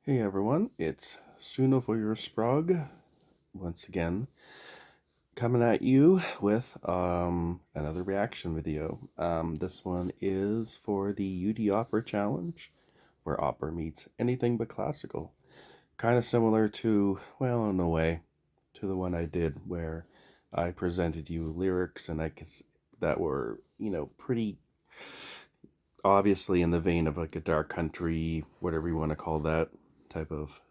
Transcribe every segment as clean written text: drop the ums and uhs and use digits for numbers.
Hey everyone, it's Suno for your Sprog once again, coming at you with another reaction video. This one is for the Udiopera challenge, where opera meets anything but classical. Kind of similar to, well, in a way, to the one I did where I presented you lyrics and that were, pretty obviously in the vein of like a dark country, whatever you want to call that type of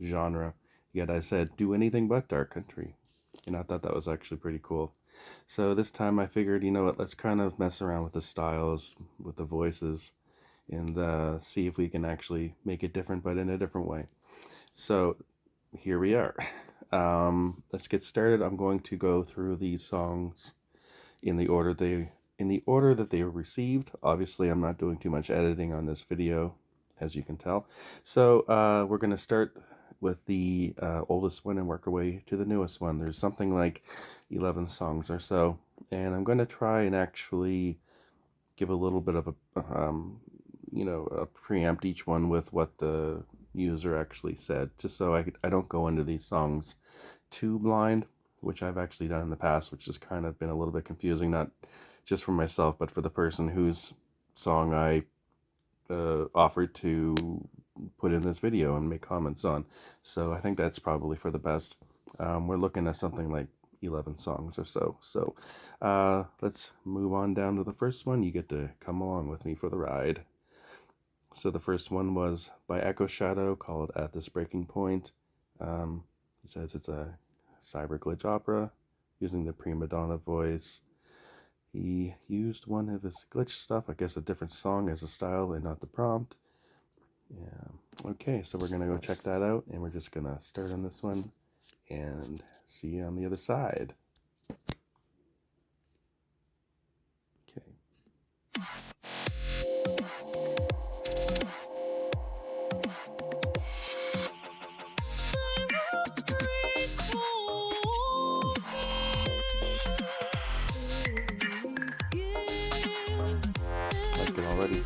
genre. Yet I said, do anything but dark country. And I thought that was actually pretty cool. So this time I figured, you know what, let's kind of mess around with the styles, with the voices, and see if we can actually make it different, but in a different way. So here we are. Let's get started. I'm going to go through these songs in the order that they were received. Obviously, I'm not doing too much editing on this video, as you can tell. So we're going to start with the oldest one and work our way to the newest one. There's something like 11 songs or so, and I'm going to try and actually give a little bit of a preempt each one with what the user actually said, just so I don't go into these songs too blind, which I've actually done in the past, which has kind of been a little bit confusing, not just for myself, but for the person whose song I offered to put in this video and make comments on. So I think that's probably for the best. We're looking at something like 11 songs or so. So let's move on down to the first one. You get to come along with me for the ride. So the first one was by Echo Shadow, called At This Breaking Point. He says it's a cyber glitch opera using the prima donna voice. He used one of his glitch stuff, I guess a different song as a style and not the prompt. Yeah. Okay, so we're gonna go check that out, and we're just gonna start on this one and see you on the other side. Okay. Like it already.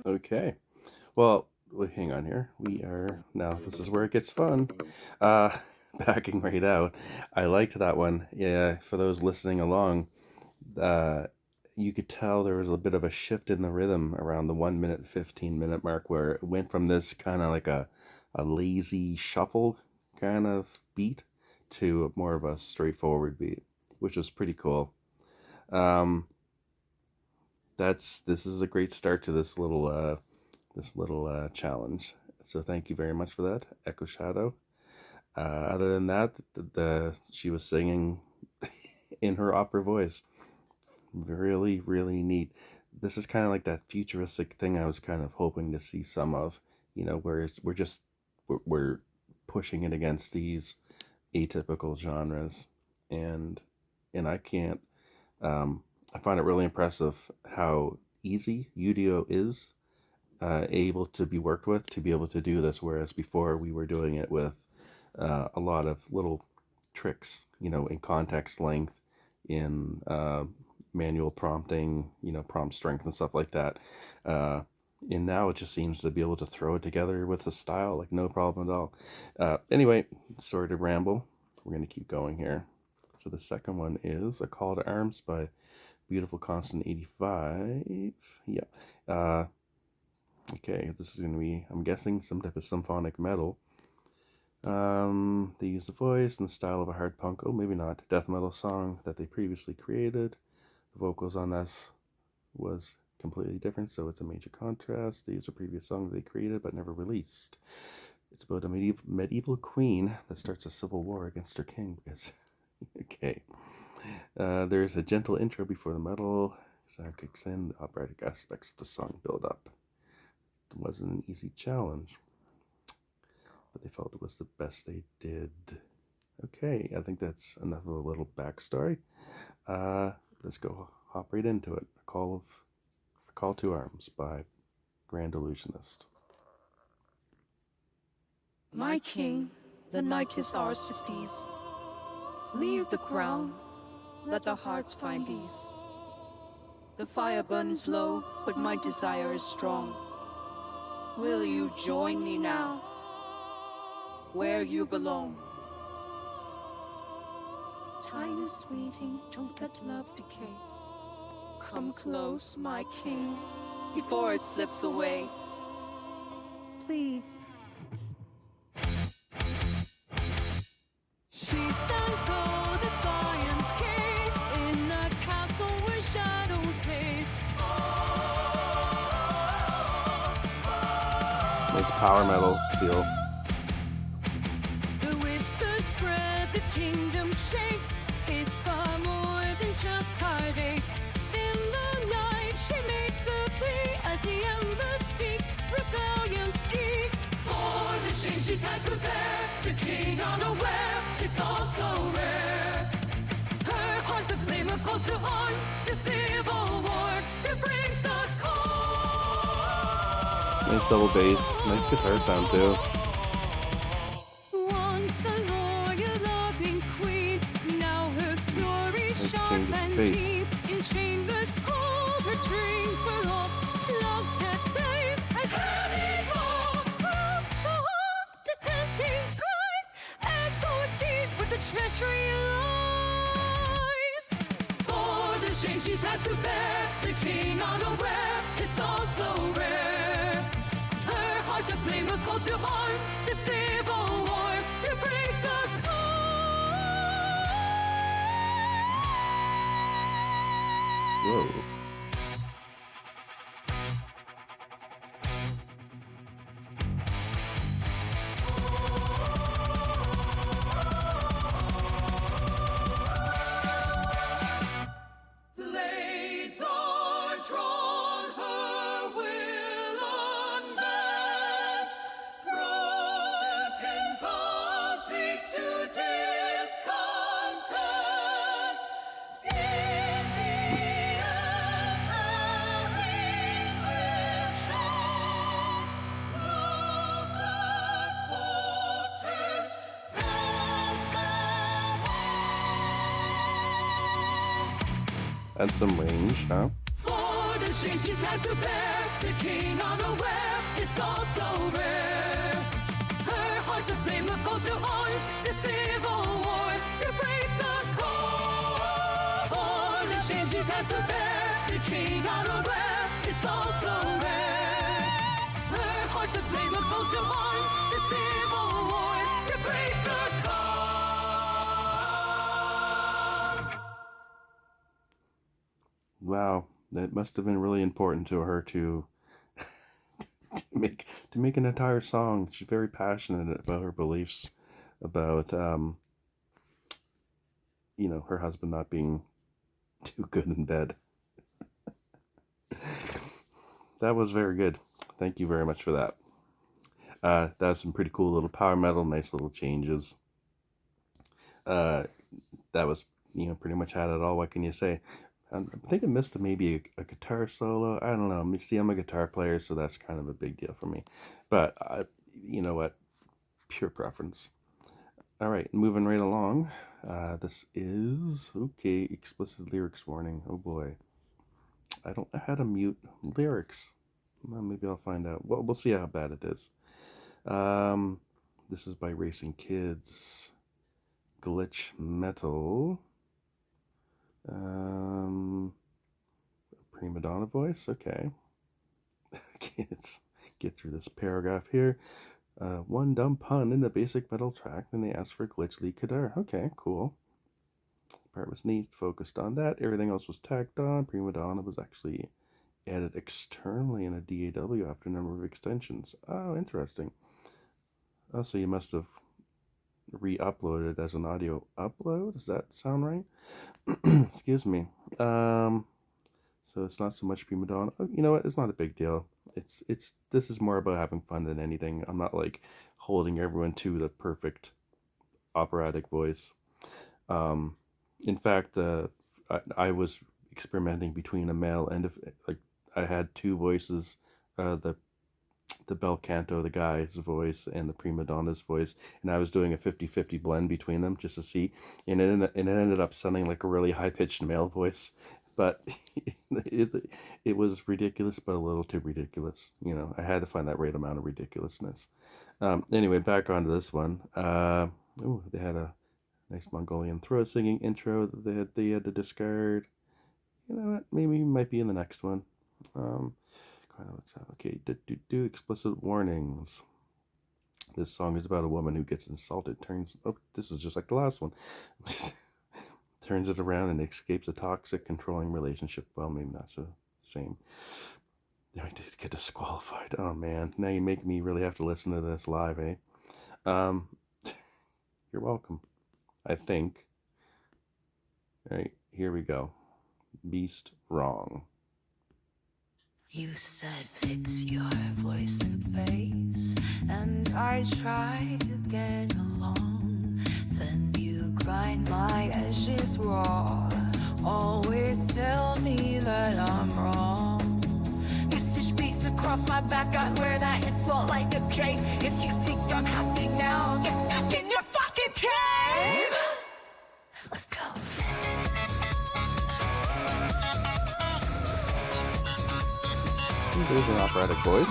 Okay. Well, hang on here. We are now. This is where it gets fun. Uh, backing right out. I liked that one. Yeah, for those listening along, uh, you could tell there was a bit of a shift in the rhythm around the 1 minute, 15-minute mark, where it went from this kind of like a lazy shuffle kind of beat to more of a straightforward beat, which was pretty cool. Um, this is a great start to this little challenge. So thank you very much for that, Echo Shadow. Other than that, she was singing in her opera voice. Really, really neat. This is kind of like that futuristic thing I was kind of hoping to see some of, where we're pushing it against these atypical genres, and I can't. I find it really impressive how easy Udio is able to be worked with to be able to do this, whereas before we were doing it with a lot of little tricks, in context length, in manual prompting, prompt strength and stuff like that. And now it just seems to be able to throw it together with a style like no problem at all. Anyway, sorry to ramble. We're going to keep going here. So the second one is A Call to Arms by Beautiful Constant 85. Yeah. Okay, this is going to be, I'm guessing, some type of symphonic metal. They use the voice and the style of a hard punk, maybe not, death metal song that they previously created. The vocals on this was completely different, so it's a major contrast. They use a previous song that they created but never released. It's about a medieval queen that starts a civil war against her king. Okay. There's a gentle intro before the metal sound kicks in. The operatic aspects of the song build up. It wasn't an easy challenge, but they felt it was the best they did. Okay, I think that's enough of a little backstory. Let's go hop right into it. A Call to Arms by Grand Illusionist. My king, the night is ours to seize. Leave the crown, let our hearts find ease. The fire burns low, but my desire is strong. Will you join me now, where you belong? Time is fleeting, don't let love decay. Come close, my king, before it slips away. Please. She stands tall, defiant gaze, in a castle where shadows haze. Nice power metal feel. The whispers spread, the kingdom shakes. It's far more than just heartache. In the night, she makes a plea as the embers speak. Rebellion speak. For the shame she's had to bear, the king unaware, it's all so rare. Her heart's a flame of calls to arms, the civil war to break the core. Nice double bass, nice guitar sound too. Once a loyal, loving queen, now her fury Nice sharp change of and pace. deep. In chambers, all her dreams were lost. Love's dead flame has heavy falls. From the halls, dissenting cries echo deep with the treachery lies. For the shame she's had to bear, the king unaware, it's all so rare. Her heart's a flame of calls to arms, the civil war to break the core. Whoa. Blades are drawn, her will unmanned. Broken vows lead to discontent. In the end, her English song, love that fortress fills them all. Add some range, huh? For the shame she's had to bear, the king unaware, it's all so rare. Her heart's a flame of calls to arms, the civil war to break the core. For the shame she's had to bear, the king unaware, it's all so rare. Her heart's a flame of calls to arms, the civil war to break the core. Wow, that must have been really important to her to make an entire song. She's very passionate about her beliefs about her husband not being too good in bed. That was very good. Thank you very much for that. That was some pretty cool little power metal, nice little changes. That was, pretty much had it all. What can you say? I think I missed maybe a guitar solo. I don't know. See, I'm a guitar player, so that's kind of a big deal for me. But you know what? Pure preference. All right, moving right along. This is, okay, explicit lyrics warning. Oh boy. I don't know how to mute lyrics. Well, maybe I'll find out. Well, we'll see how bad it is. This is by Racing Kids. Glitch Metal. Prima donna voice. Okay. Let's get through this paragraph here. One dumb pun in a basic metal track, then they asked for glitch lead guitar. Okay, cool. Part was neat, focused on that. Everything else was tacked on. Prima donna was actually added externally in a DAW after a number of extensions. Oh, interesting. Oh, so you must have re-uploaded as an audio upload? Does that sound right? Excuse me. So it's not so much prima donna. Oh, you know what? It's not a big deal. This is more about having fun than anything. I'm not like holding everyone to the perfect operatic voice. In fact, I was experimenting between a male and like I had two voices, the bel canto, the guy's voice, and the prima donna's voice, and I was doing a 50-50 blend between them just to see, and it ended up sounding like a really high-pitched male voice, but it was ridiculous, but a little too ridiculous. You know, I had to find that right amount of ridiculousness. Anyway, back onto this one. They had a nice Mongolian throat singing intro that they had to discard. You know what? Maybe it might be in the next one. Kind of looks out. Okay, do explicit warnings. This song is about a woman who gets insulted. This is just like the last one. Turns it around and escapes a toxic, controlling relationship. Well, maybe not so same. I did get disqualified. Oh man, now you make me really have to listen to this live, eh? You're welcome. I think. All right, here we go. Beast wrong. You said fix your voice and face, and I try to get along. Then you grind my edges raw, always tell me that I'm wrong. You stitch beats across my back, I wear that insult like a cape. If you think I'm happy now, get back in your fucking cave. Let's go. There's an operatic voice.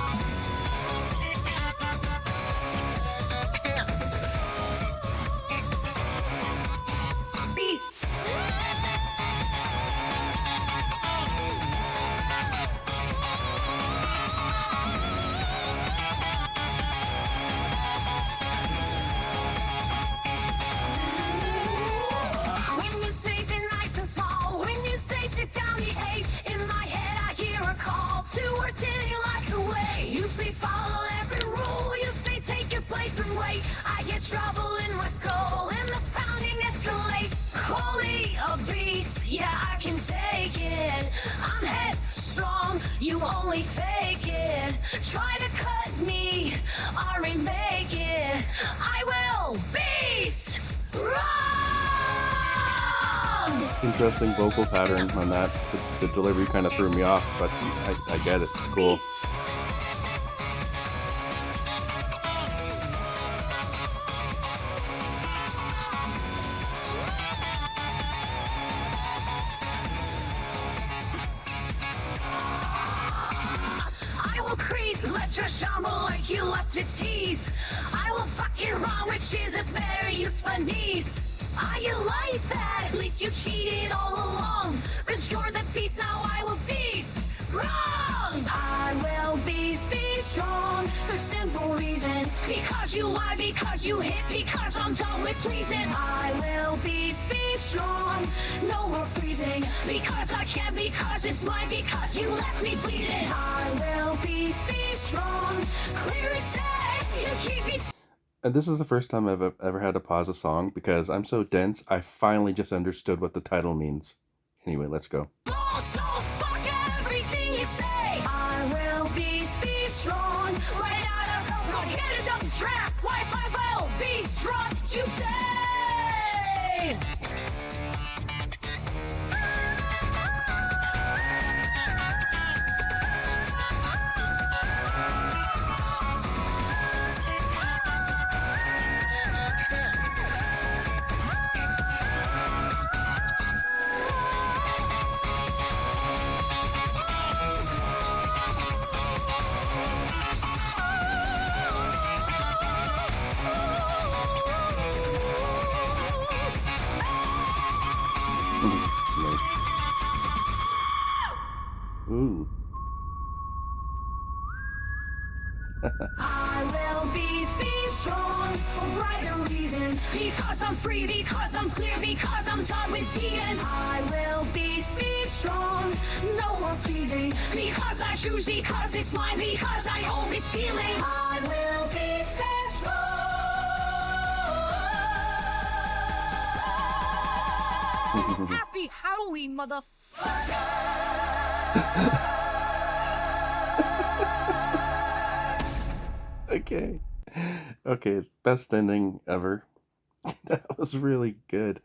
Beast. When you say be nice and small, when you say sit down, the eight in my head I hear a call. Two words hitting like a wave. You say follow every rule. You say take your place and wait. I get trouble in my skull and the pounding escalate. Call me a beast, yeah I can take it. I'm headstrong, you only fake it. Try to cut me, I remake it. I will beast wrong. Interesting vocal pattern on that. The delivery kind of threw me off, but I get it. It's cool. I will creep, let you shamble like you love to tease. I will fuck you wrong, which is a better use for knees. Are you like that? At least you cheated all along. Cause you're the beast, now I will beast wrong. I will be strong for simple reasons. Because you lie, because you hit, because I'm done with pleasing. I will be strong, no more freezing. Because I can, because it's mine, because you left me bleeding. I will be strong, clear as day, you keep me. And this is the first time I've ever had to pause a song because I'm so dense, I finally just understood what the title means. Anyway, let's go. So fuck everything you say. I will be strong, right out of the road. Get it up the track, wife, I will be strong today. Ooh. I will be strong for brighter reasons. Because I'm free, because I'm clear, because I'm done with demons. I will be strong, no more pleasing. Because I choose, because it's mine, because I own this feeling. I will be strong. Happy Halloween, motherfucker! Okay. Okay, best ending ever. That was really good.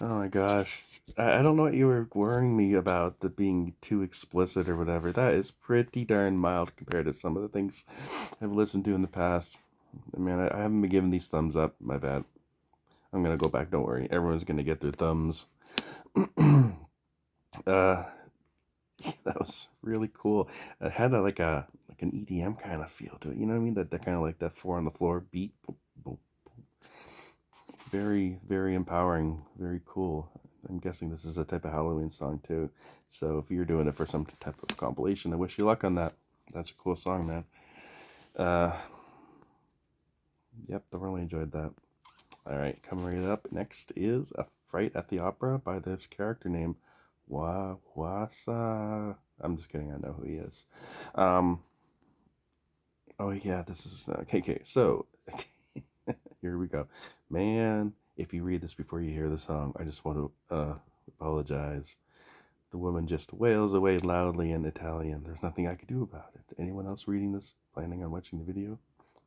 Oh my gosh. I don't know what you were worrying me about, the being too explicit or whatever. That is pretty darn mild compared to some of the things I've listened to in the past. I mean, I haven't been giving these thumbs up. My bad. I'm gonna go back. Don't worry. Everyone's gonna get their thumbs. That was really cool. It had like an EDM kind of feel to it. You know what I mean? That kind of like that 4 on the floor beat. Boom, boom, boom. Very, very empowering. Very cool. I'm guessing this is a type of Halloween song too. So if you're doing it for some type of compilation, I wish you luck on that. That's a cool song, man. Yep, thoroughly enjoyed that. All right, coming right up next is A Fright at the Opera by this character named Wasa. I'm just kidding. I know who he is. Oh yeah, this is KK. So here we go. Man, if you read this before you hear the song, I just want to apologize. The woman just wails away loudly in Italian. There's nothing I could do about it. Anyone else reading this, planning on watching the video?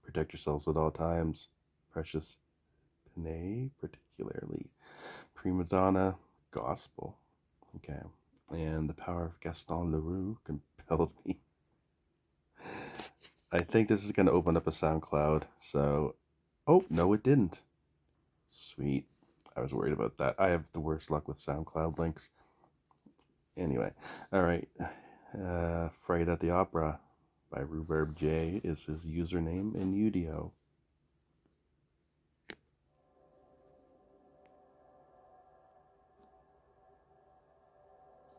Protect yourselves at all times. Precious Panay, particularly. Prima Donna, Gospel. Okay. And the power of Gaston Leroux compelled me. I think this is going to open up a SoundCloud. So, oh, no, it didn't. Sweet. I was worried about that. I have the worst luck with SoundCloud links. Anyway, all right. Fright at the Opera by Rhubarb J is his username in Udio.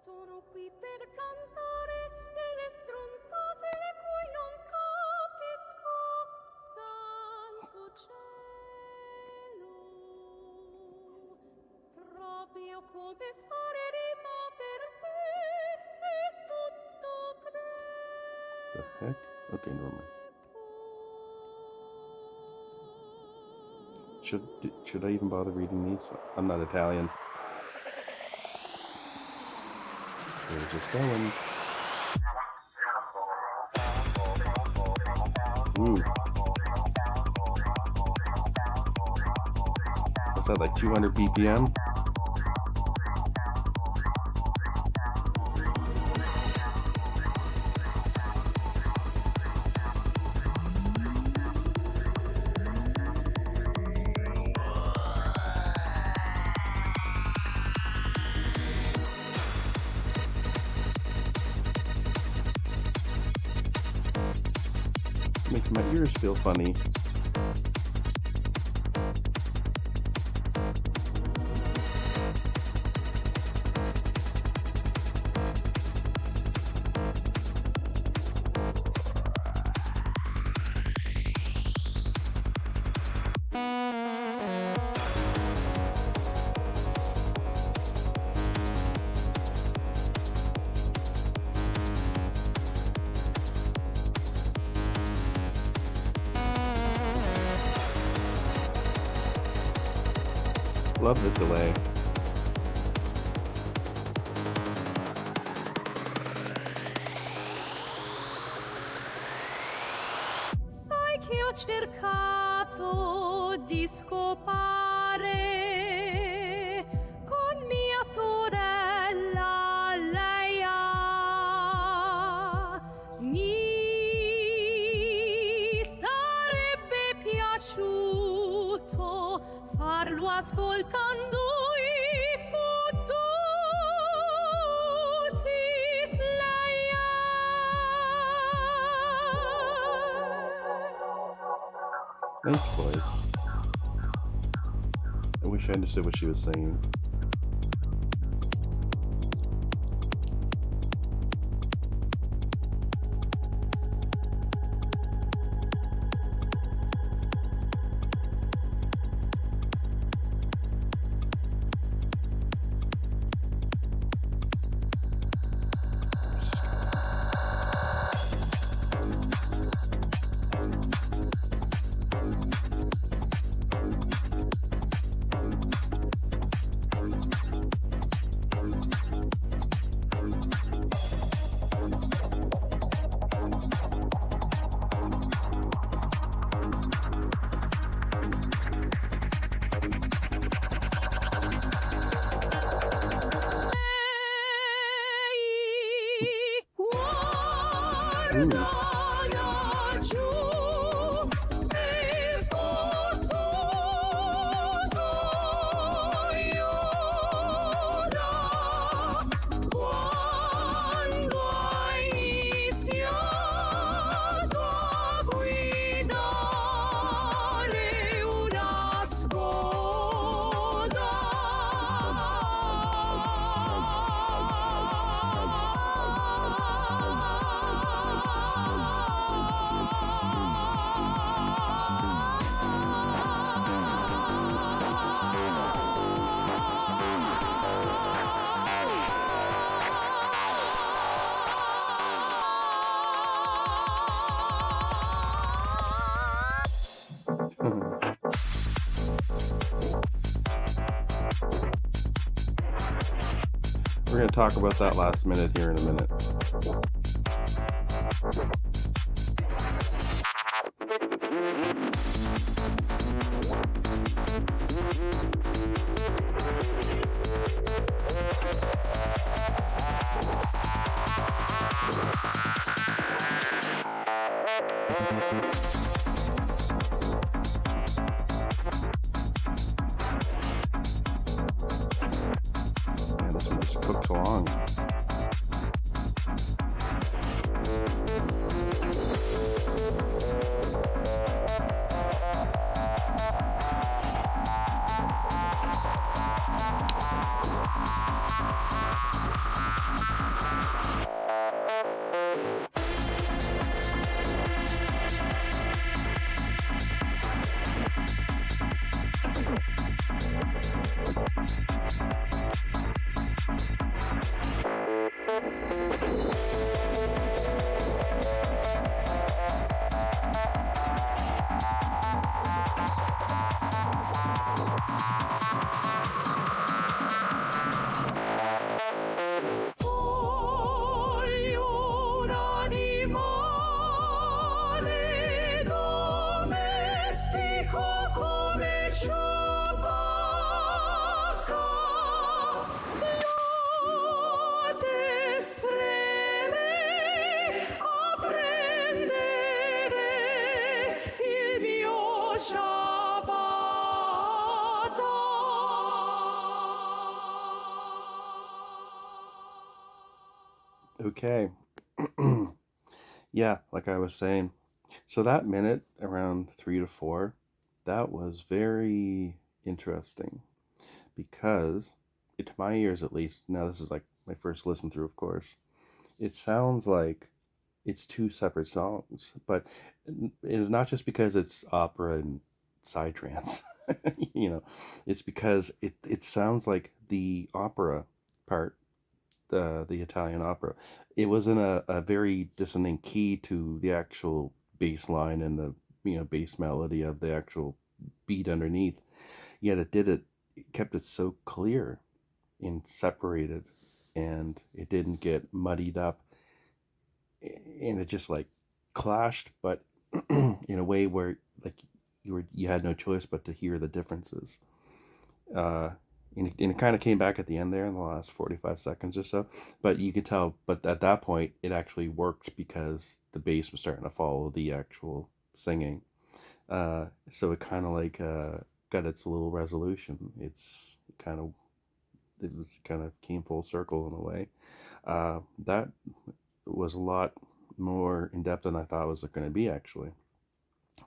Sono qui per cantare delle stronzate le cui non capisco, santo cielo. Proprio come fare rima per me è tutto The heck? Okay, never mind. Should I even bother reading these? I'm not Italian. We're just going. Ooh. What's that, like 200 BPM? Makes my ears feel funny. Love the delay. Sai che ho cercato di scopare con mia sorella Leia. Mi sarebbe piaciuto farlo ascoltando i fottuti Slayer. Nice voice. I wish I understood what she was saying. We're going to talk about that last minute here in a minute. Man, this one just cooks along. Okay. Yeah, like I was saying. So that minute around 3 to 4, that was very interesting because to my ears at least, now this is like my first listen through, of course, it sounds like it's two separate songs, but it is not just because it's opera and psytrance. you know, it's because it sounds like the opera part, the Italian opera. It was in a very dissonant key to the actual bass line and the bass melody of the actual beat underneath. Yet it kept it so clear and separated, and it didn't get muddied up, and it just like clashed, but in a way where like you had no choice but to hear the differences. Uh, and it kind of came back at the end there in the last 45 seconds or so, but you could tell, but at that point it actually worked because the bass was starting to follow the actual singing. So it kind of like got its little resolution. It was kind of came full circle in a way. That was a lot more in depth than I thought it was going to be, actually.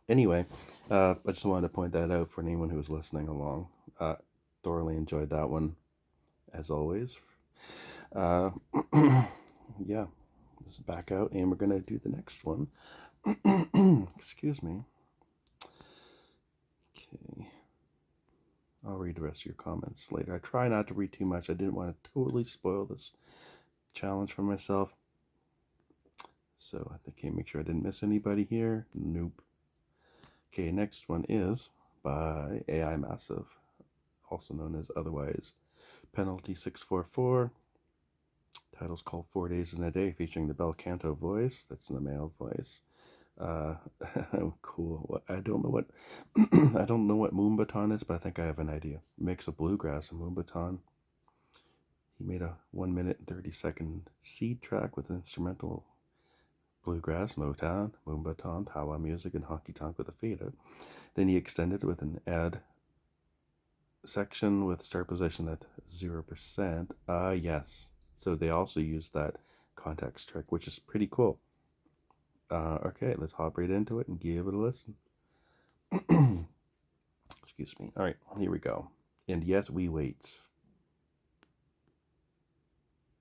Anyway, I just wanted to point that out for anyone who was listening along. Thoroughly enjoyed that one, as always. Uh, yeah, this is back out, and we're going to do the next one. Excuse me. Okay. I'll read the rest of your comments later. I try not to read too much. I didn't want to totally spoil this challenge for myself. So I think, okay, make sure I didn't miss anybody here. Nope. Okay, next one is by AI Massive, also known as otherwise Penalty 644. Title's called 4 Days in a Day, featuring the bel canto voice. That's in the male voice. Cool. I don't know what I don't know what Moonbaton is, but I think I have an idea. Mix of bluegrass and Moonbaton. He made a 1 minute and 30-second seed track with instrumental bluegrass, Motown, Moombahton, powwow music, and honky tonk with a fade out. Then he extended with an add section with start position at 0%. Yes. So they also use that context trick, which is pretty cool. Okay, let's hop right into it and give it a listen. Excuse me. All right, here we go. And yet we wait.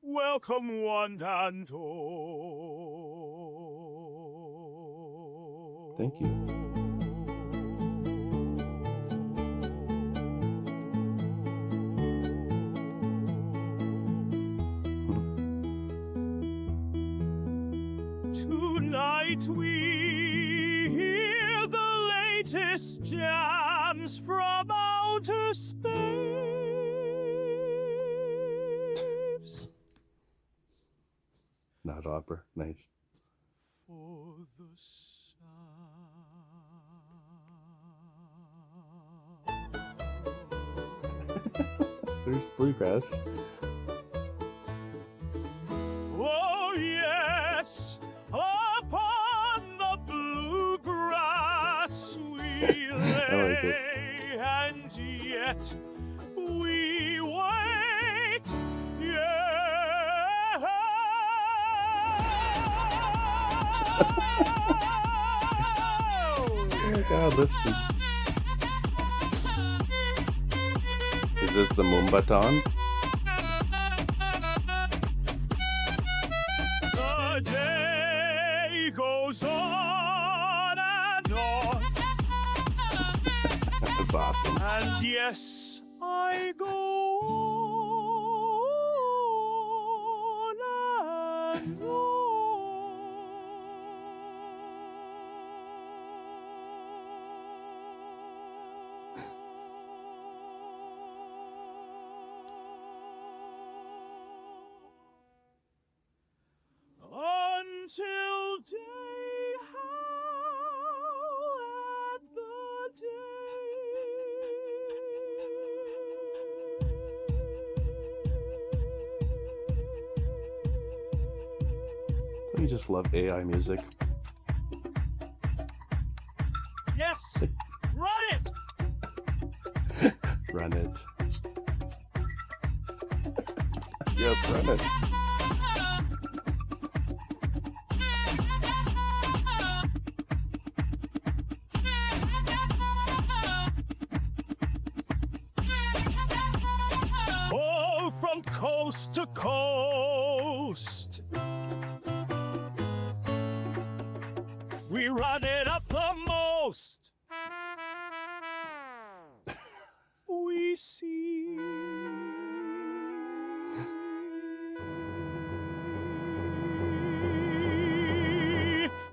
Welcome one and all. Thank you. Tonight we hear the latest jams from outer space. Not opera. Nice. For the There's bluegrass. Oh yes, upon the bluegrass we lay, and yet we wait. Yeah. Oh my god, listen. Is this the Moombahton? The day goes on and on, That's awesome. and yes, I go on and on until day howl at the Don't you just love AI music? Yes, run it! Run it. Yes, run it. Oh, from coast to coast, we run it up the most we see.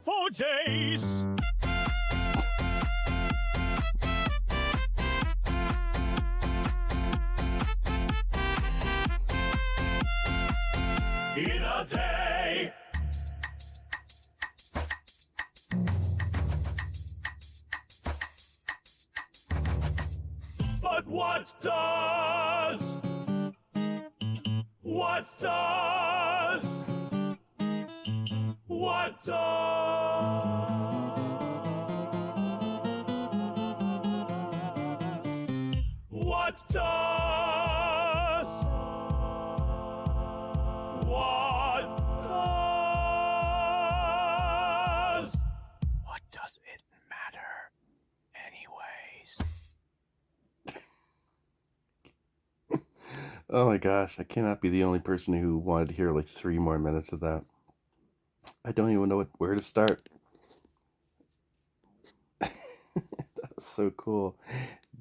For days. In a day. But what does what does what does it matter anyways? Oh my gosh, I cannot be the only person who wanted to hear like 3 more minutes of that. I don't even know where to start. That's so cool.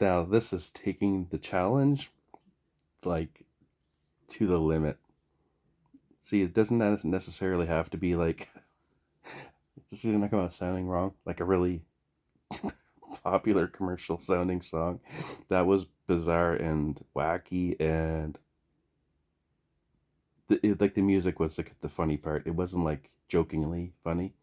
Now, this is taking the challenge like to the limit. See, it doesn't necessarily have to be like, this is not going to sounding wrong, like a really popular commercial sounding song. That was bizarre and wacky, and like the music was like the funny part. It wasn't like jokingly funny.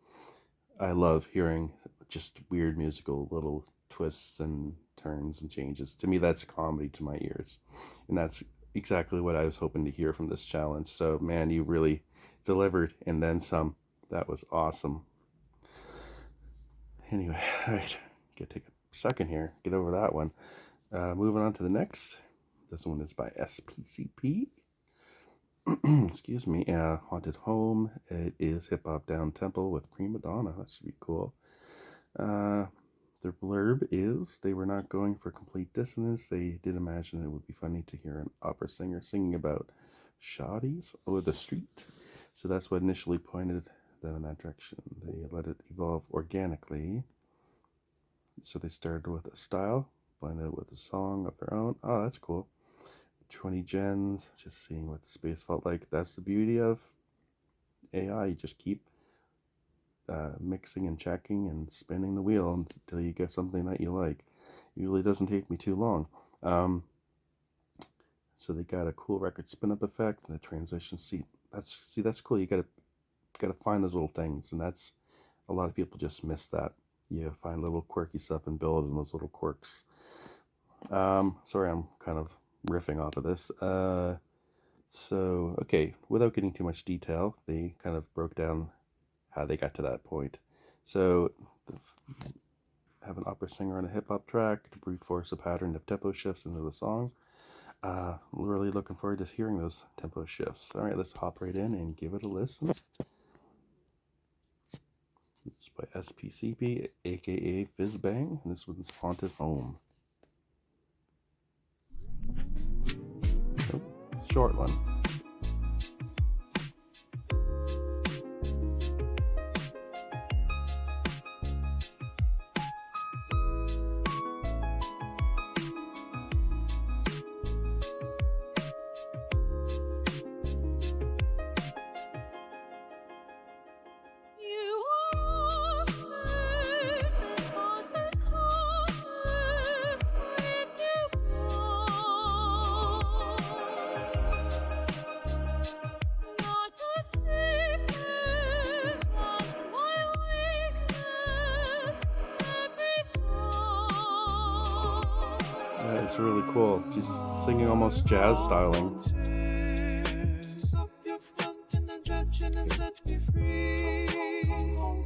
I love hearing just weird musical little twists and turns and changes. To me, that's comedy to my ears, and that's exactly what I was hoping to hear from this challenge. So man, you really delivered, and then some. That was awesome. Anyway, all right, gotta take a second here, get over that one. Moving on to the next. This one is by SPCP. Excuse me. Haunted Home. It is hip hop down tempo with prima donna. That should be cool. Their blurb is they were not going for complete dissonance. They did imagine it would be funny to hear an opera singer singing about shoddies or the street. So that's what initially pointed them in that direction. They let it evolve organically. So they started with a style, blended it with a song of their own. Oh, that's cool. 20 gens, just seeing what the space felt like. That's the beauty of AI. You just keep mixing and checking and spinning the wheel until you get something that you like. Usually doesn't take me too long. So they got a cool record spin up effect and the transition. That's cool. You gotta find those little things, and that's a lot of people just miss that. You find little quirky stuff and build in those little quirks. Sorry, I'm kind of riffing off of this. So, okay, without getting too much detail, they kind of broke down how they got to that point. So, have an opera singer on a hip hop track to brute force a pattern of tempo shifts into the song. Really looking forward to hearing those tempo shifts. All right, let's hop right in and give it a listen. It's by SPCP, aka Fizzbang, and this one's Haunted Home. Oh, short one. You are haunted, this house is haunted with you all. Not a secret, that's my weakness every time. That is really cool. She's singing almost jazz styling. Stop your front and the judge and set me free.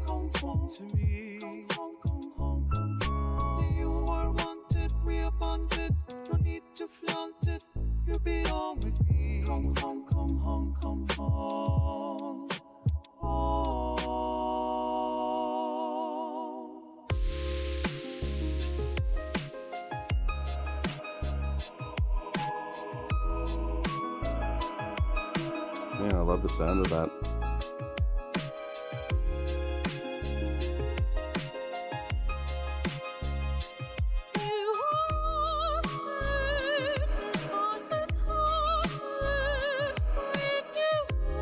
Come home to me. Come home. You are wanted, we are bonded. No need to flaunt it. You belong with me. Come home, come home, come home. Home. Yeah, I love the sound of that. You are haunted, this house is haunted with you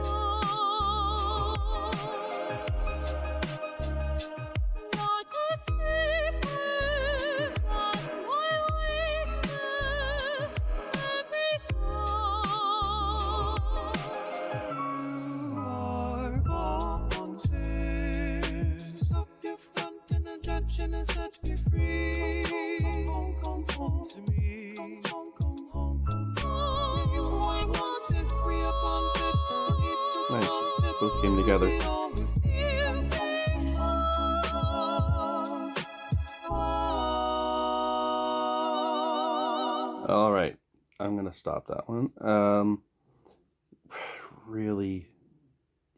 all. Not a secret, that's my weakness every time. You are haunted. Stop your front and the judge and set me free. Come home to me. Come home. You are wanted, we are bonded. No need to Nice. flaunt it. Both came together. Belong with me. Come home. All right, I'm gonna stop that one. Really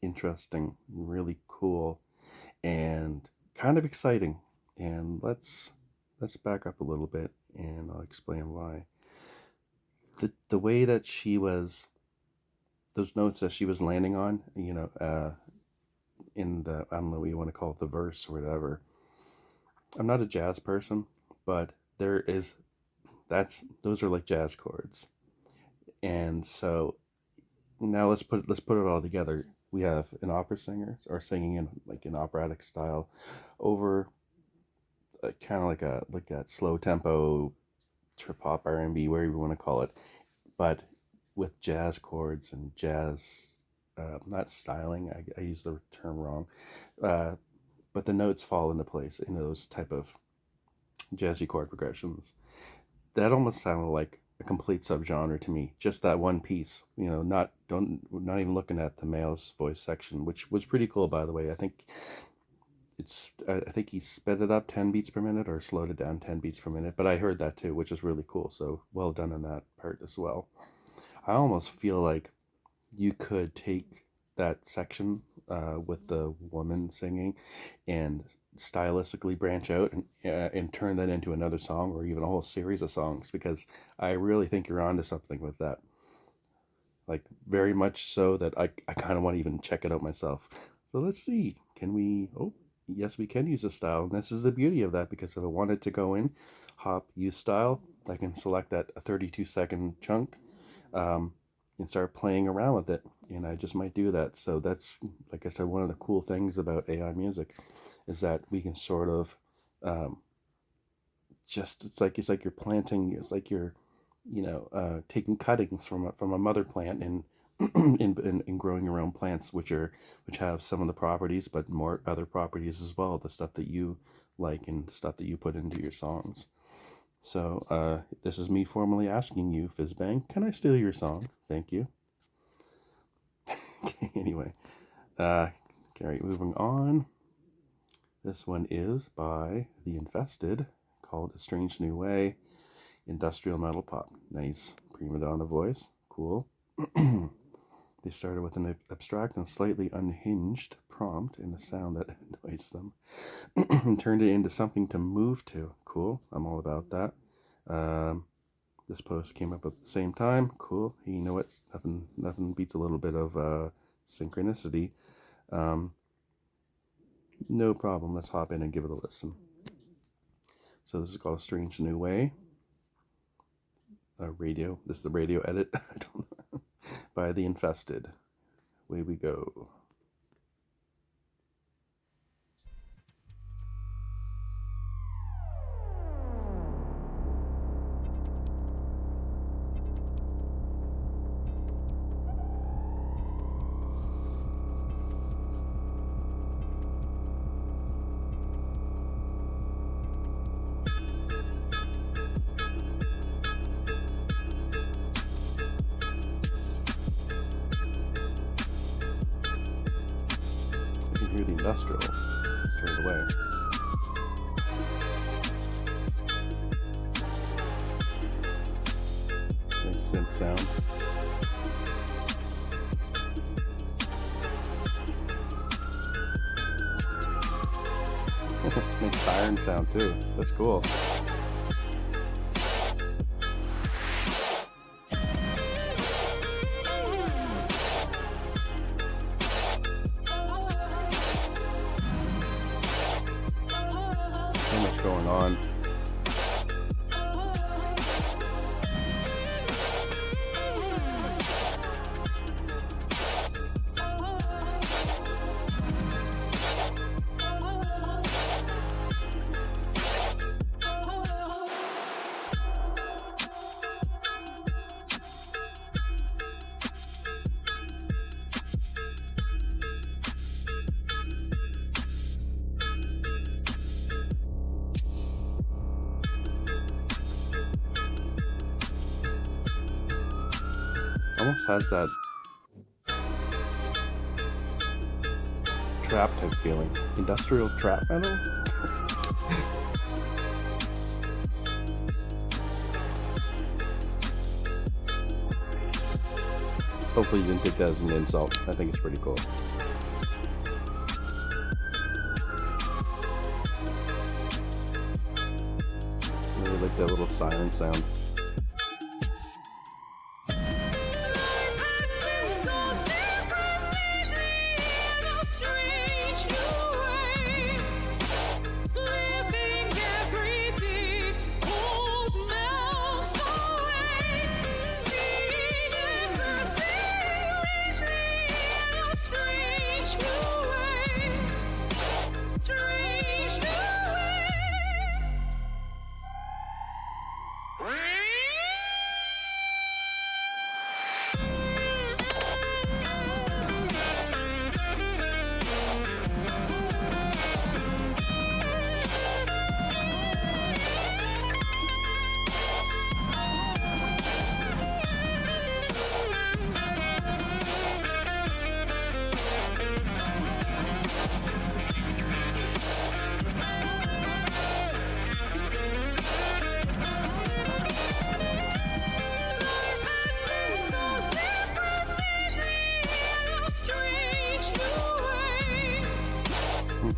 interesting, really cool, and kind of exciting. And let's back up a little bit, and I'll explain why. The way that she was, those notes that she was landing on, in the, I don't know what you want to call it, the verse or whatever. I'm not a jazz person, but those are like jazz chords. And so now let's put it all together. We have an opera singer or singing in like an operatic style over kind of like a slow tempo trip hop R&B, whatever you want to call it, but with jazz chords and jazz, not styling. I use the term wrong, but the notes fall into place in those type of jazzy chord progressions. That almost sounded like a complete subgenre to me. Just that one piece, not even looking at the male's voice section, which was pretty cool, by the way. I think he sped it up 10 beats per minute or slowed it down 10 beats per minute, but I heard that too, which is really cool. So well done on that part as well. I almost feel like you could take that section with the woman singing and stylistically branch out and turn that into another song or even a whole series of songs, because I really think you're onto something with that. Like, very much so that I kind of want to even check it out myself. So let's see. Can we... Oh, yes, we can use a style. And this is the beauty of that, because if I wanted to go in, hop, use style, I can select that a 32-second chunk and start playing around with it. And I just might do that. So that's, like I said, one of the cool things about AI music is that we can sort of it's like you're planting, it's like you're taking cuttings from a mother plant and in growing your own plants, which have some of the properties, but more other properties as well, the stuff that you like and stuff that you put into your songs. So this is me formally asking you, Fizzbang, can I steal your song? Thank you. Anyway, okay, moving on. This one is by The Infested, called A Strange New Way, industrial metal pop. Nice prima donna voice, cool. They started with an abstract and slightly unhinged prompt in a sound that annoys them and turned it into something to move to. Cool, I'm all about that. This post came up at the same time. Cool. You know what? Nothing beats a little bit of synchronicity. No problem. Let's hop in and give it a listen. So this is called A Strange New Way. This is the radio edit by The Infested. Away we go. You can hear the industrial straight away. Nice synth sound. Nice siren sound too. That's cool. So much going on. Almost has that trap type feeling. Industrial trap metal? Hopefully you didn't take that as an insult. I think it's pretty cool. I really like that little siren sound. Strange new way.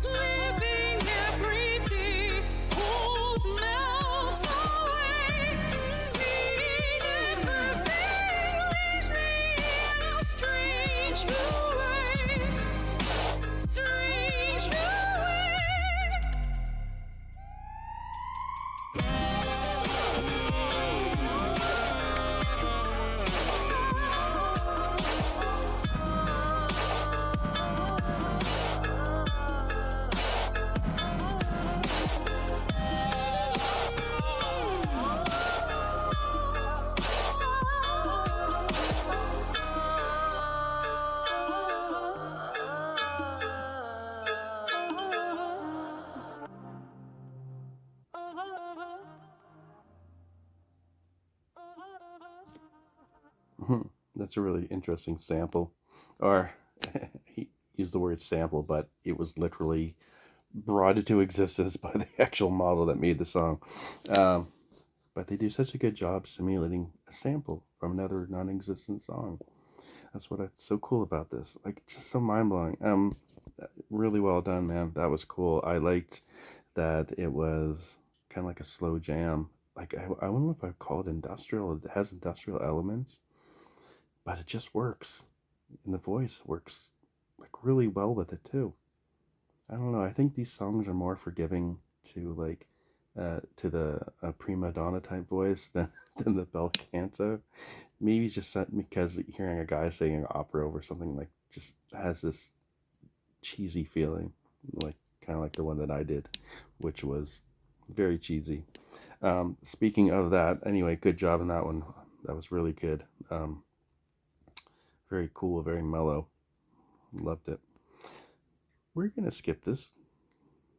leaving every day old melts away. Seeing everything leave me in a strange new way. Strange new way. That's a really interesting sample. Or he used the word sample, but it was literally brought into existence by the actual model that made the song. But they do such a good job simulating a sample from another non-existent song. That's what's so cool about this. Like, just so mind-blowing. Really well done, man. That was cool. I liked that it was kind of like a slow jam. Like, I don't know if I'd call it industrial. It has industrial elements, but it just works. And the voice works like really well with it too. I don't know. I think these songs are more forgiving to like to the prima donna type voice than than the bel canto. Maybe just because hearing a guy singing opera over something like just has this cheesy feeling, like kind of like the one that I did, which was very cheesy. Speaking of that, anyway, good job on that one. That was really good. Very cool, very mellow. Loved it. We're gonna skip this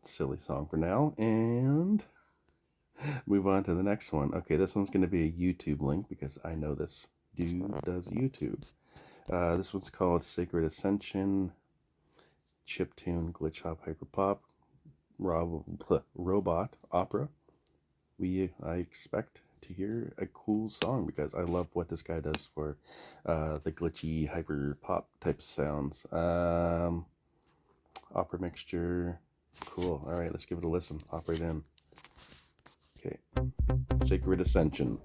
silly song for now and move on to the next one. Okay, this one's gonna be a YouTube link because I know this dude does YouTube. This one's called Sacred Ascension, Chiptune, Glitch Hop, Hyper Pop, Robot Opera. I expect to hear a cool song because I love what this guy does for the glitchy hyper pop type sounds. Opera mixture, cool. All right, let's give it a listen. Hop right in. Okay, Sacred Ascension.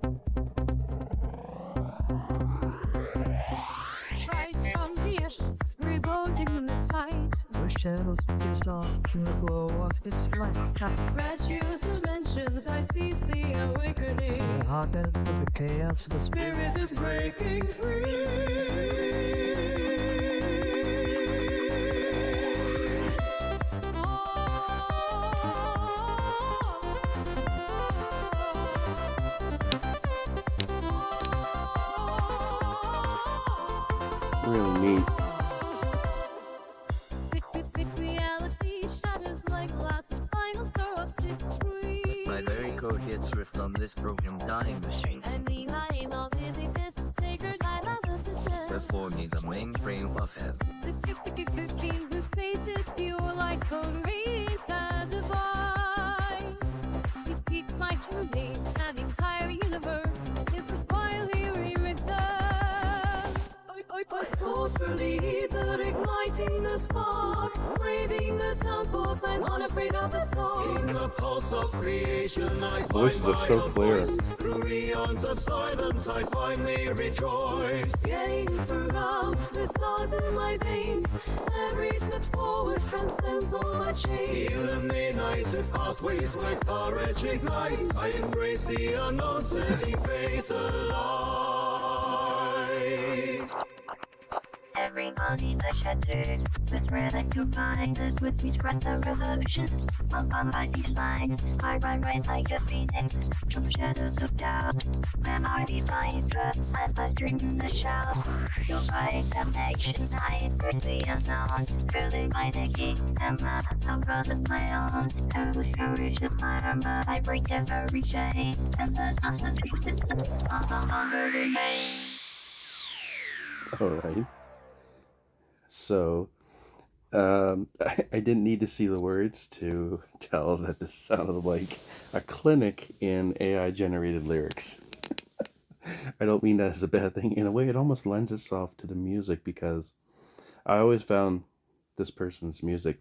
Right from the ashes, rebuilding in this fight. The shadows pissed off in the glow of his light. Crash through the dimensions, I seize the awakening. The heartbeat of the chaos, the Spirit is breaking free. Really neat. Reality shatters like last final throw of its free. My very code hits riff from this program dying machine. And behind all this exists sacred I love the step. Before me the mainframe of heaven. The king whose face is pure like code reads and divine. He speaks my true name and the entire universe. It's a quietly rewritten. I soul through the ether, igniting the spark, braving the temples. I'm unafraid of its all. In the pulse of creation, I find Voices are so my own clear. voice. Through eons of silence, I finally rejoice. Getting throughout with stars in my veins. Every step forward transcends all my chains. Illuminated pathways where courage ignites. I embrace the unknown, setting faith alive. Everybody the shattered, with relic to find us with each breath of revolution. Upon by these lines, I rise like a phoenix from shadows of doubt. Memory flying trust as I dream in the shout. Your by examination, I embrace the unknown. Truly by the king, and my brother my own. Whose courage is my armor, I break every chain. And the constant existence of the longer remains. All right. So, I didn't need to see the words to tell that this sounded like a clinic in AI-generated lyrics. I don't mean that as a bad thing. In a way, it almost lends itself to the music because I always found this person's music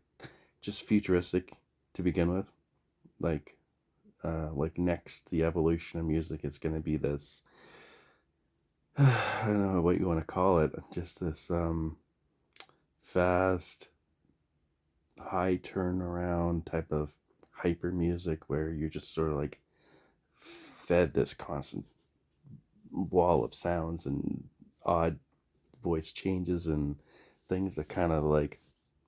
just futuristic to begin with. Like next, the evolution of music is going to be this. I don't know what you want to call it. Just this fast, high turnaround type of hyper music where you're just sort of like fed this constant wall of sounds and odd voice changes and things that kind of like,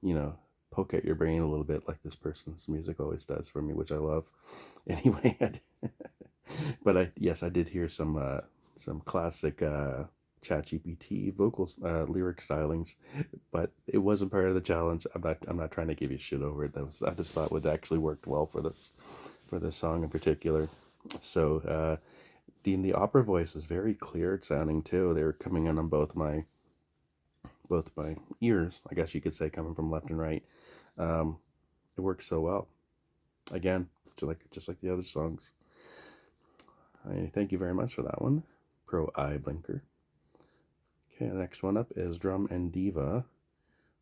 you know, poke at your brain a little bit, like this person's music always does for me, which I love. Anyway, but I did hear some classic ChatGPT vocals, lyric stylings, but it wasn't part of the challenge. I'm not trying to give you shit over it. I just thought would actually worked well for this song in particular. So the opera voice is very clear sounding too. They were coming in on both my ears, I guess you could say, coming from left and right. It works so well. Again, just like the other songs. I thank you very much for that one, Pro Eye Blinker. Okay, the next one up is Drum and Diva,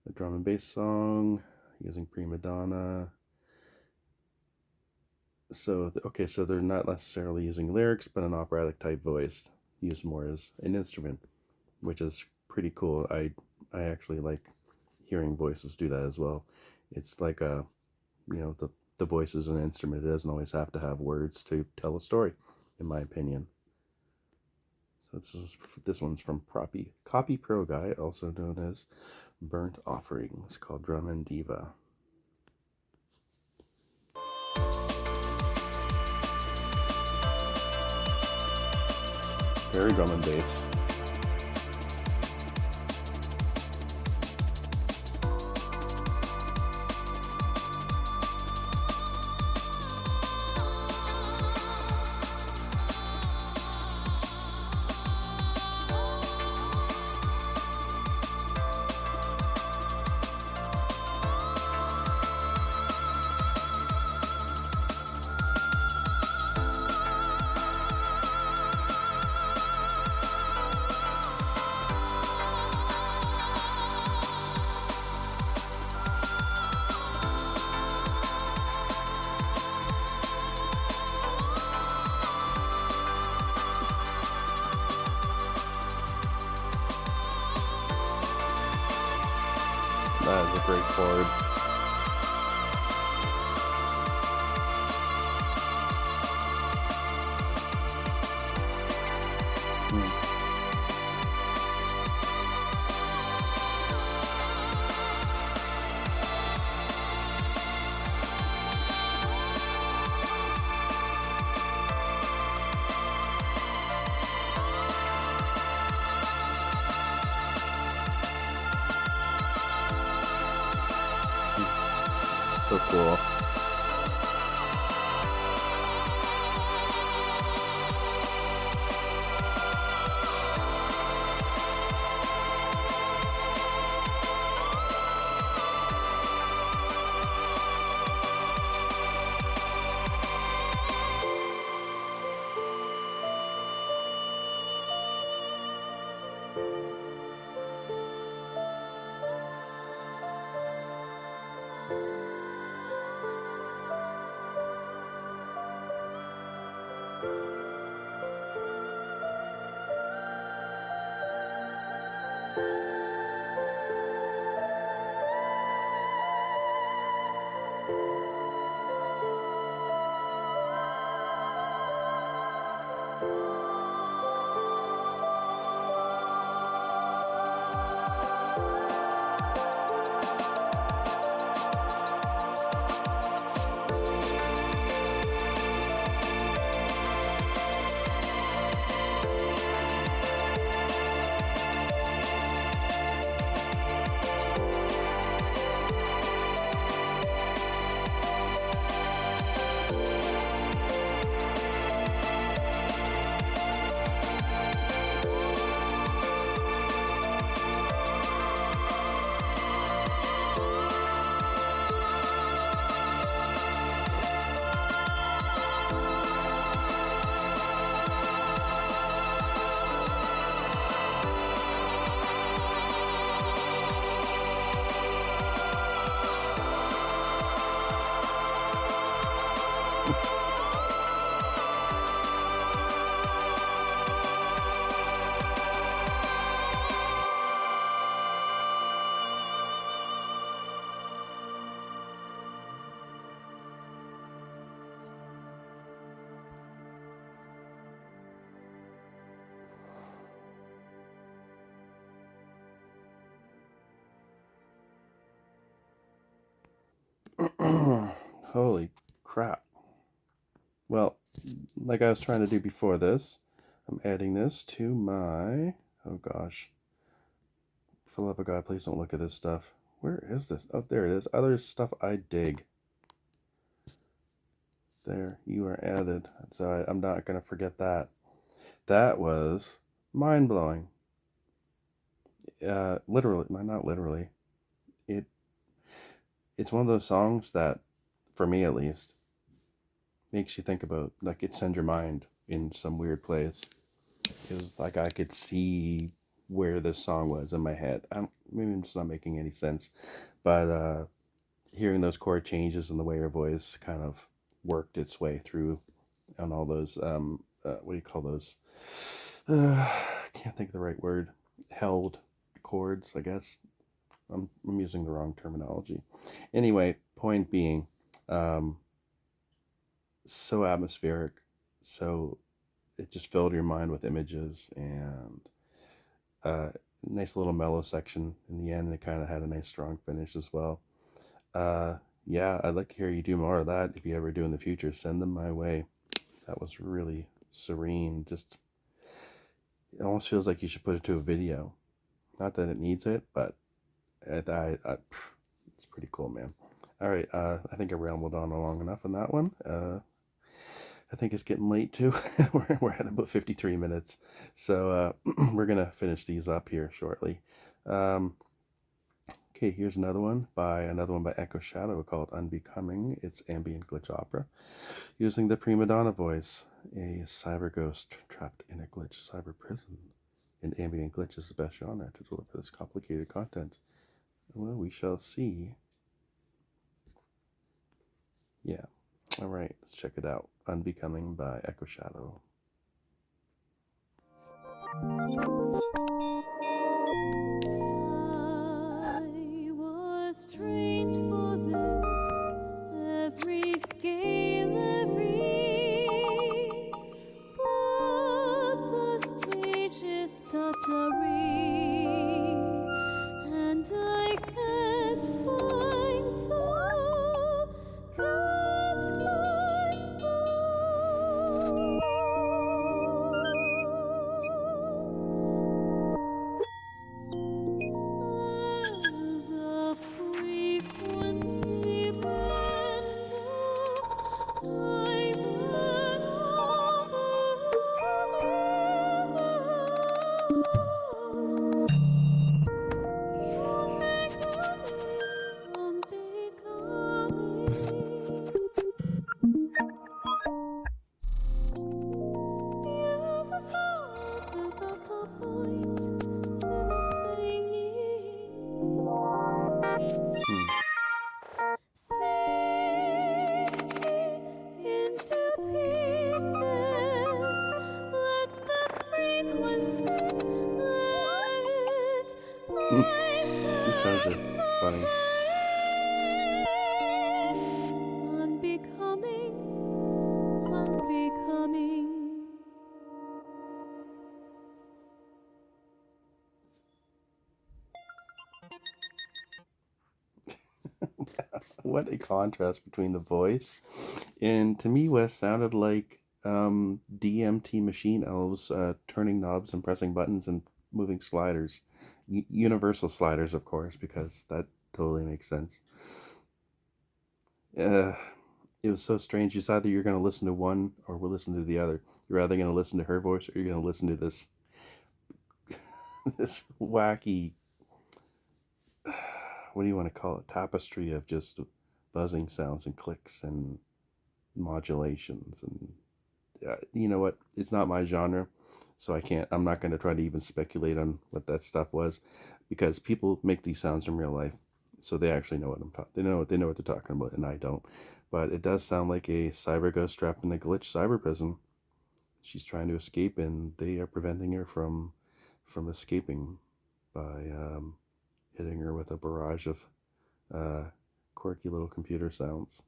the drum and bass song using Prima Donna. So so they're not necessarily using lyrics, but an operatic type voice used more as an instrument, which is pretty cool. I actually like hearing voices do that as well. It's like the voice is an instrument. It doesn't always have to have words to tell a story, in my opinion. So this one's from Copy Pro Guy, also known as Burnt Offerings, called Drum and Diva. Very drum and bass. That is a great chord. So cool. Holy crap. Well, like I was trying to do before this, I'm adding this to my... Oh gosh. For the love of God, please don't look at this stuff. Where is this? Oh, there it is. Other stuff I dig. There, you are added. So I'm not going to forget that. That was mind-blowing. Literally, not literally. It's one of those songs that, for me at least, makes you think about, like, it sends your mind in some weird place. It was like I could see where this song was in my head. Maybe I'm just not making any sense, but hearing those chord changes and the way her voice kind of worked its way through on all those what do you call those? I can't think of the right word. Held chords, I guess. I'm using the wrong terminology. Anyway, point being, so atmospheric, so it just filled your mind with images, and nice little mellow section in the end. It kind of had a nice strong finish as well. Yeah, I'd like to hear you do more of that. If you ever do in the future, send them my way. That was really serene. Just, it almost feels like you should put it to a video. Not that it needs it, but it's pretty cool, man. All right, I think I rambled on long enough on that one. I think it's getting late too. we're at about 53 minutes, so we're gonna finish these up here shortly. Okay, here's another one by Echo Shadow called Unbecoming. It's ambient glitch opera using the prima donna voice, a cyber ghost trapped in a glitch cyber prison. And ambient glitch is the best genre to deliver this complicated content. Well, we shall see. Yeah. All right, let's check it out. Unbecoming by Echo Shadow. I was trained for this, every scale, every, but the stage is stuttering, and I can't find the frequency bend, I'm Hmm. into pieces. Let the frequency let it These sounds are funny. unbecoming, unbecoming. What a contrast between the voice and, to me, what sounded like DMT machine elves turning knobs and pressing buttons and moving sliders. Universal sliders, of course, because that totally makes sense. Uh, it was so strange. It's either you're going to listen to one or we'll listen to the other. You're either going to listen to her voice or you're going to listen to this this wacky, what do you want to call it, tapestry of just buzzing sounds and clicks and modulations. And you know what, it's not my genre, so I'm not going to try to even speculate on what that stuff was, because people make these sounds in real life, so they actually know what they know what they're talking about, and I don't. But it does sound like a cyber ghost trapped in a glitch cyber prison. She's trying to escape, and they are preventing her from escaping by hitting her with a barrage of quirky little computer sounds.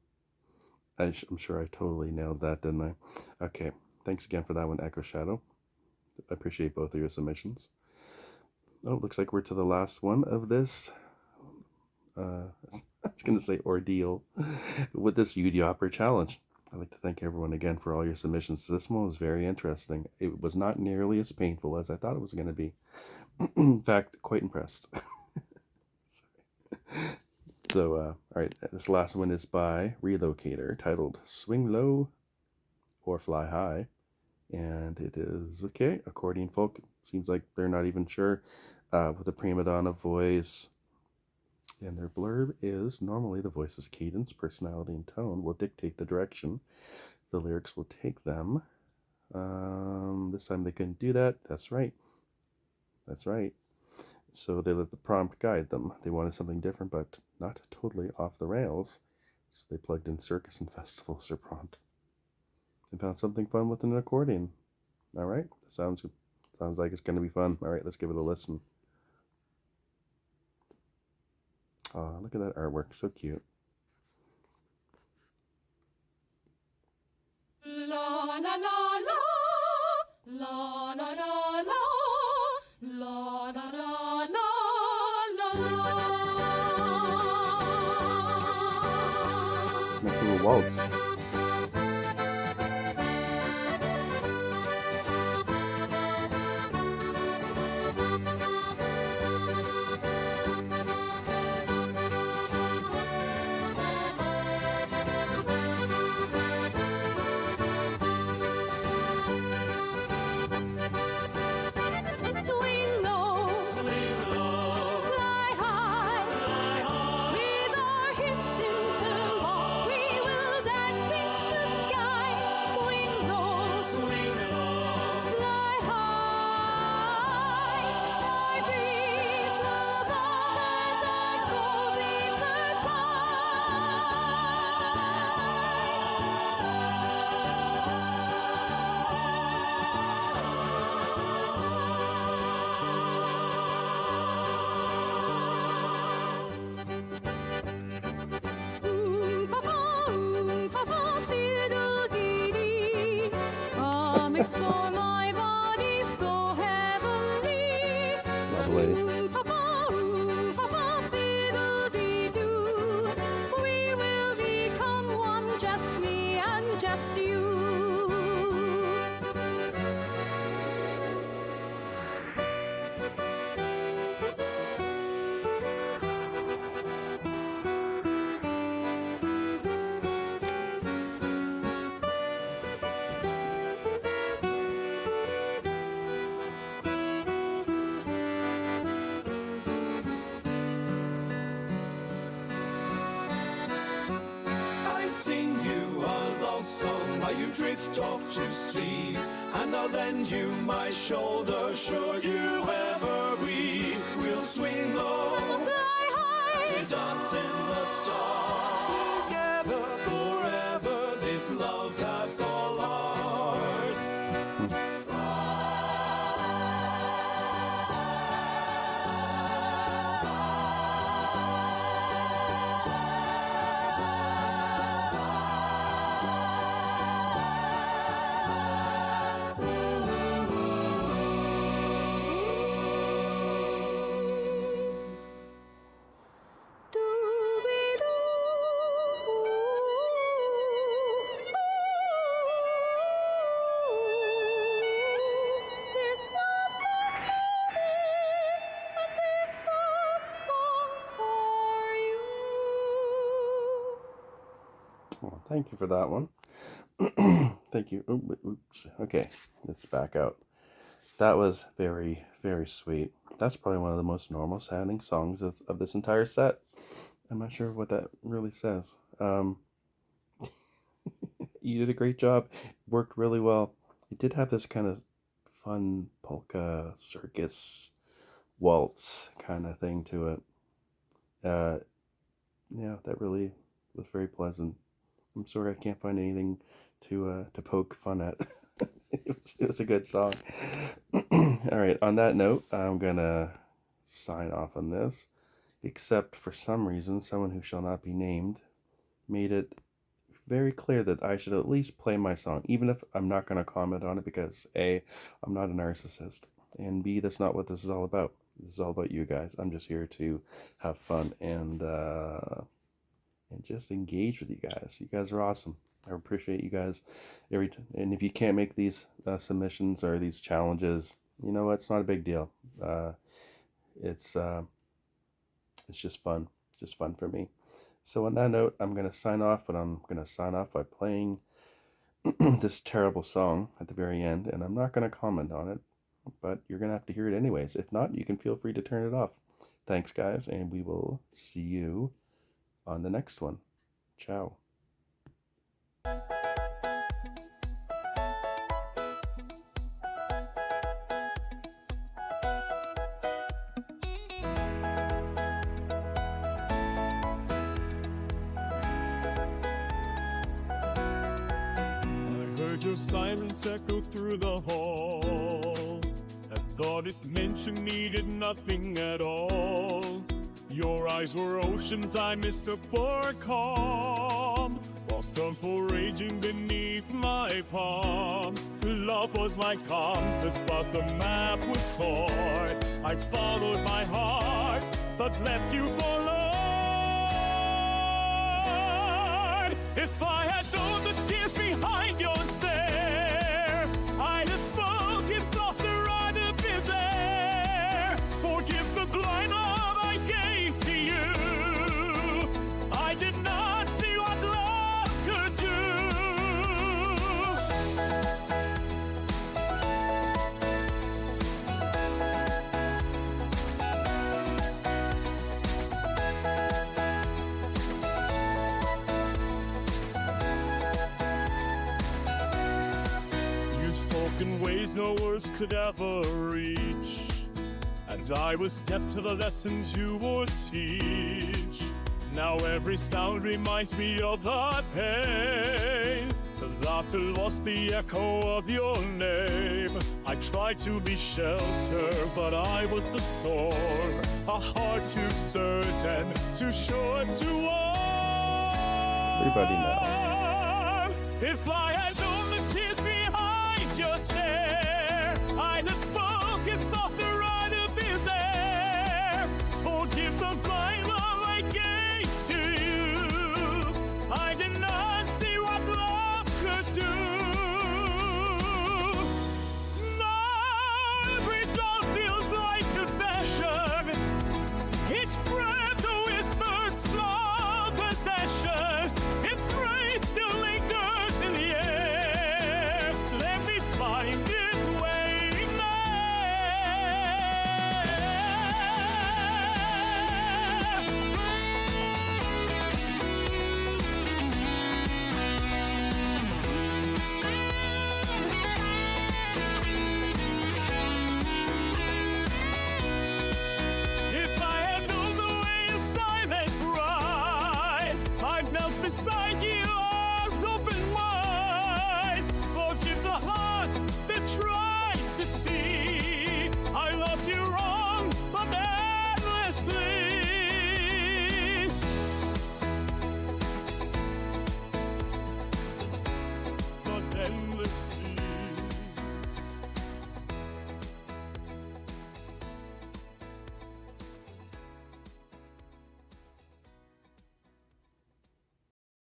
I'm sure I totally nailed that, didn't I? Okay, thanks again for that one, Echo Shadow. I appreciate both of your submissions. Oh, looks like we're to the last one of this was going to say ordeal with this Udiopera challenge. I'd like to thank everyone again for all your submissions. This one was very interesting. It was not nearly as painful as I thought it was going to be. In fact, quite impressed. So, all right, this last one is by Relocator, titled Swing Low or Fly High. And it is, okay, accordion folk. Seems like they're not even sure, with a prima donna voice. And their blurb is, normally the voice's cadence, personality, and tone will dictate the direction the lyrics will take them. This time they couldn't do that. That's right. That's right. So they let the prompt guide them. They wanted something different, but not totally off the rails. So they plugged in circus and festivals as their prompt. They found something fun with an accordion. All right, that sounds like it's going to be fun. All right, let's give it a listen. Oh, look at that artwork, so cute. La la la la, la la la la, la la la la la. Nice little waltz. Swing low, fly high, with our hips interlocked, we will dance in the sky. Swing low, fly high, our dreams will bond as our souls intertwine. Fiddle-dee-dee. Come explore my body so heavenly. Lovely. Fiddle-dee-doo. We will become one, just me and just you. I sing you a love song while you drift off to sleep, and I'll lend you my shoulder should you ever weep. We'll swing low as we dance in the stars, together forever. This love that's all ours. This love song's for me, and this love song's for you. Oh, thank you for that one. Thank you. Oops. Okay, let's back out. That was very, very sweet. That's probably one of the most normal sounding songs of this entire set. I'm not sure what that really says. You did a great job. Worked really well. It did have this kind of fun polka circus waltz kind of thing to it. Yeah, that really was very pleasant. I'm sorry I can't find anything to poke fun at. It was a good song. All right, on that note, I'm gonna sign off on this. Except for some reason, someone who shall not be named made it very clear that I should at least play my song, even if I'm not going to comment on it, because A, I'm not a narcissist, and B, that's not what this is all about. This is all about you guys. I'm just here to have fun and and just engage with you guys. You guys are awesome. I appreciate you guys and if you can't make these submissions or these challenges, you know what? It's not a big deal. It's just fun. Just fun for me. So on that note, I'm going to sign off, but I'm going to sign off by playing this terrible song at the very end, and I'm not going to comment on it, but you're going to have to hear it anyways. If not, you can feel free to turn it off. Thanks, guys, and we will see you on the next one. Ciao. Your silence echo through the hall. I thought it meant you needed nothing at all. Your eyes were oceans I mistook for calm, while storms were raging beneath my palm. Love was my compass, but the map was torn. I followed my heart, but left you forlorn. If I had known the tears behind your stare, I'd have spoken softer, I'd have been there. Forgive the blind love I gave to you. I did not see what love could do. Spoken ways no words could ever reach, and I was deaf to the lessons you would teach. Now every sound reminds me of the pain. The laughter lost the echo of your name. I tried to be shelter, but I was the storm. A heart too certain, too short to warm. Everybody now. If I had known the tears behind your stare, I'd have spoken softer, I'd have been there. Forgive the blind love I gave to you. I did not see what love could do. Now every dawn feels like confession. Each breath a whisper's long possession. If grace still lingers in the air, let me find it waiting If I had known the way of silence right, I'd melt beside you